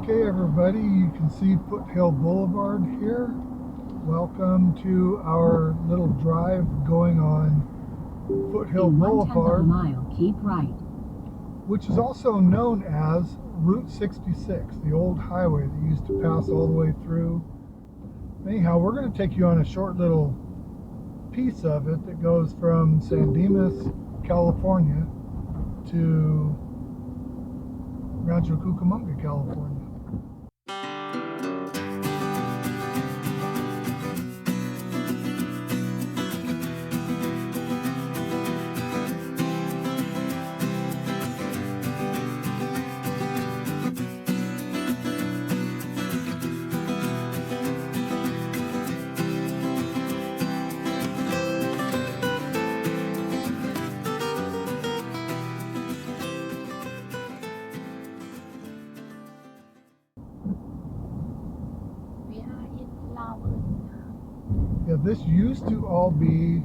Okay, everybody, you can see Foothill Boulevard here. Welcome to our little drive going on Foothill Boulevard, in 1/10 of a mile, keep right, which is also known as Route 66, the old highway that used to pass all the way through. Anyhow, we're going to take you on a short little piece of it that goes from San Dimas, California to Rancho Cucamonga, California. Yeah, this used to all be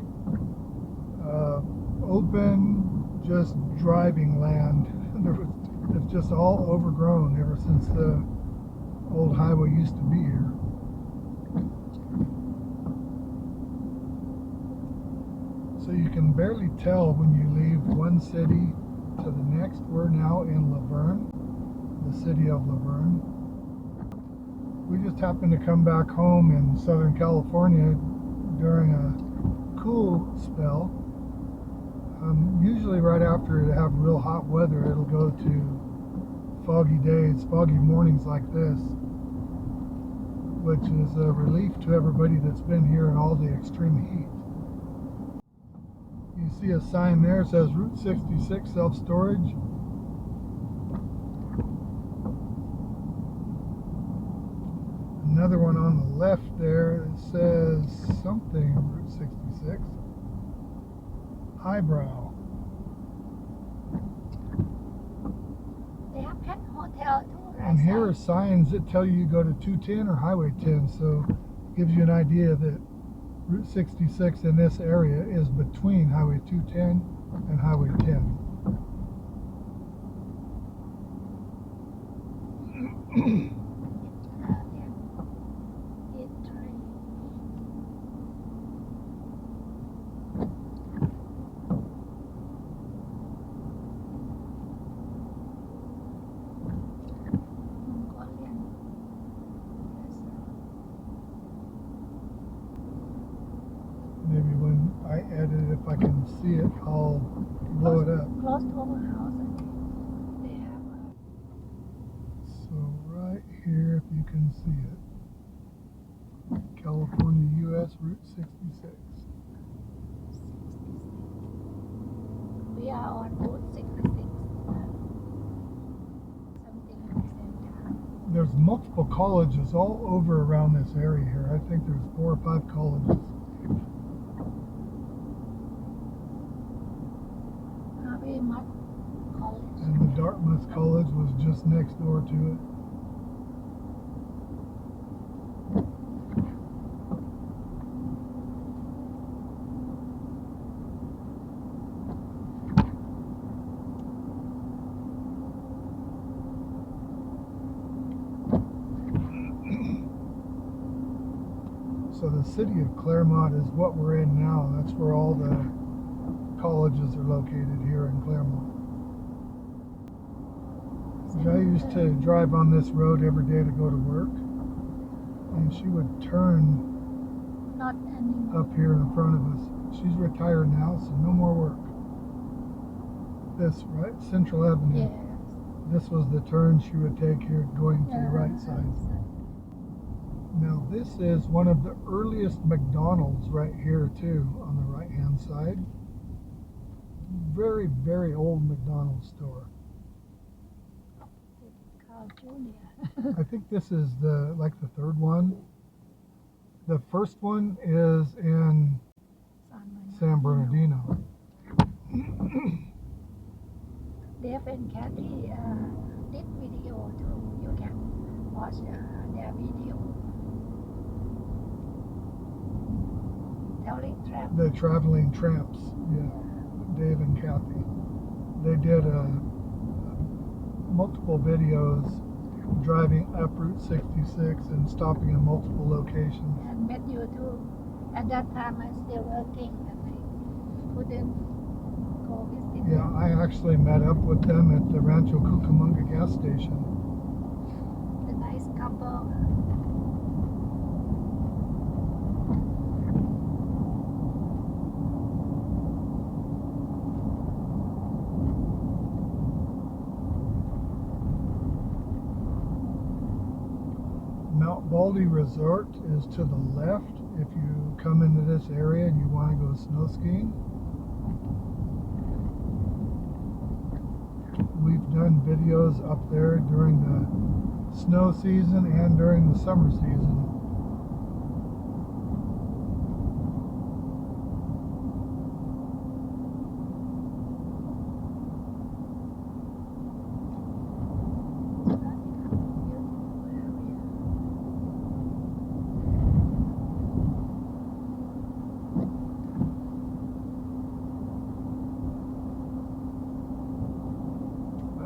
open, just driving land. It's just all overgrown ever since the old highway used to be here. So you can barely tell when you leave one city to the next. We're now in Laverne, the city of Laverne. We just happened to come back home in Southern California during a cool spell. Usually right after it have real hot weather, it'll go to foggy days, foggy mornings like this, which is a relief to everybody that's been here in all the extreme heat. You see a sign there that says Route 66 self-storage. Another one on the left there that says something Route 66. Highbrow. They have pet hotel too. And here are signs that tell you go to 210 or Highway 10, so it gives you an idea that Route 66 in this area is between Highway 210 and Highway 10. Maybe when I edit, if I can see it, I'll blow it up. Close to our house, I think. They have So right here, if you can see it, California, U.S. Route 66. We are on Route 66. Something at the same time. There's multiple colleges all over around this area here. I think there's 4 or 5 colleges. College. And the Dartmouth College was just next door to it. So the city of Claremont is what we're in now. That's where all the colleges are located here in Claremont. I used to drive on this road every day to go to work, and she would turn Not anymore. up here in front of us. She's retired now, so no more work. This, right? Central Avenue. Yes. This was the turn she would take here going to the right side. Now this is one of the earliest McDonald's right here too, on the right hand side. Very, very old McDonald's store. Carl Jr. I think this is the third one. The first one is in San Bernardino. Dave and Kathy did video too. You can watch their video. The Traveling Tramps, yeah. Dave and Kathy. They did multiple videos driving up Route 66 and stopping in multiple locations. And met you too. At that time, I still working and I couldn't go visit. Yeah, I actually met up with them at the Rancho Cucamonga gas station. The nice couple. Mount Baldy Resort is to the left if you come into this area and you want to go snow skiing. We've done videos up there during the snow season and during the summer season.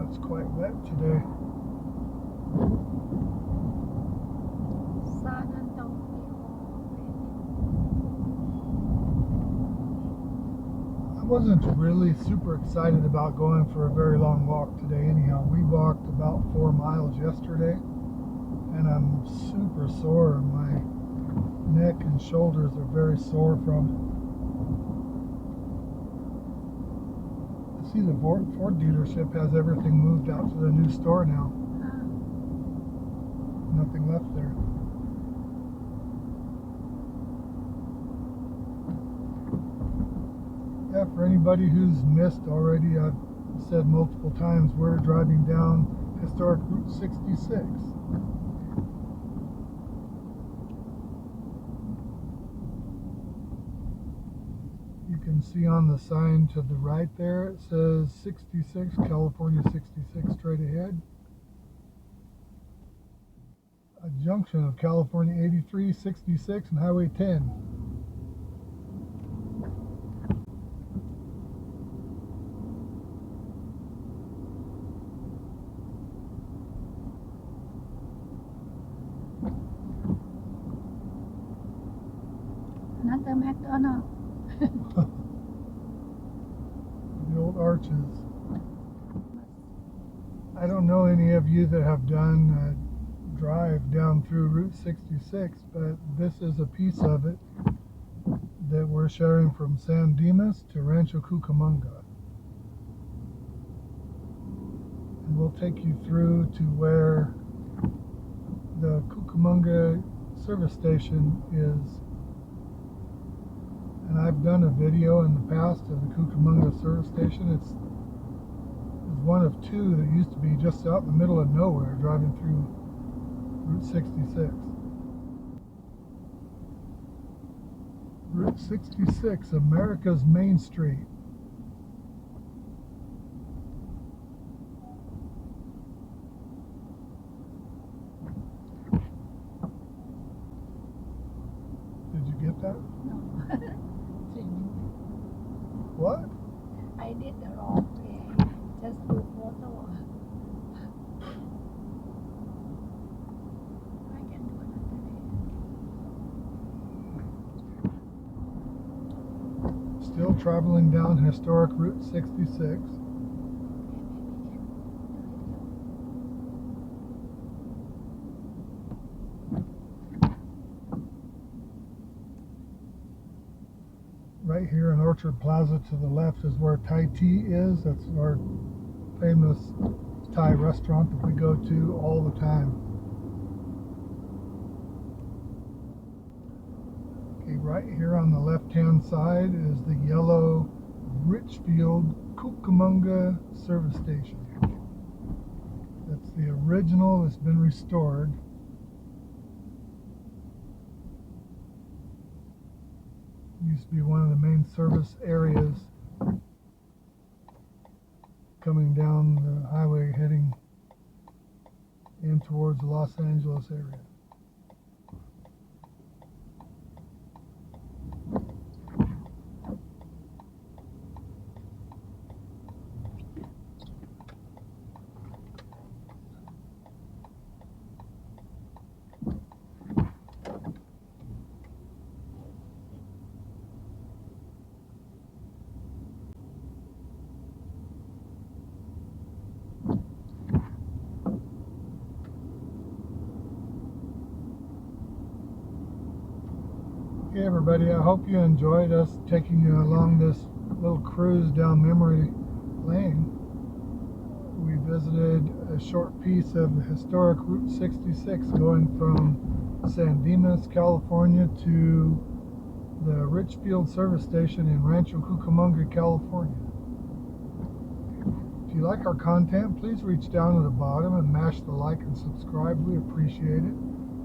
It's quite wet today. San Antonio. I wasn't really super excited about going for a very long walk today anyhow. We walked about 4 miles yesterday and I'm super sore. My neck and shoulders are very sore from it. See, the Ford dealership has everything moved out to the new store now. Nothing left there. Yeah, for anybody who's missed already, I've said multiple times, we're driving down historic Route 66. You can see on the sign to the right there, it says 66, California 66 straight ahead. A junction of California 83, 66, and Highway 10. Another McDonald's. The old arches. I don't know any of you that have done a drive down through Route 66, but this is a piece of it that we're sharing from San Dimas to Rancho Cucamonga. And we'll take you through to where the Cucamonga service station is. And I've done a video in the past of the Cucamonga service station. It's one of two that used to be just out in the middle of nowhere driving through Route 66. Route 66, America's Main Street. Did you get that? No. What? I did the wrong way. Just do photo. I can do another day. Still traveling down historic Route 66. Right here in Orchard Plaza to the left is where Thai Tea is. That's our famous Thai restaurant that we go to all the time. Okay, right here on the left-hand side is the yellow Richfield Cucamonga service station. That's the original that's been restored. Used to be one of the main service areas coming down the highway heading in towards the Los Angeles area. Hey everybody, I hope you enjoyed us taking you along this little cruise down memory lane. We visited a short piece of the historic Route 66 going from San Dimas, California to the Richfield service station in Rancho Cucamonga, California. If you like our content, please reach down to the bottom and mash the like and subscribe. We appreciate it.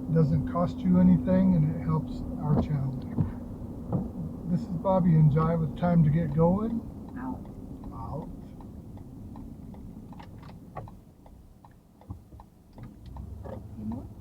It doesn't cost you anything and it helps our channel. This is Bobby and Jai with Time to Get Going. Out. Out. Remote.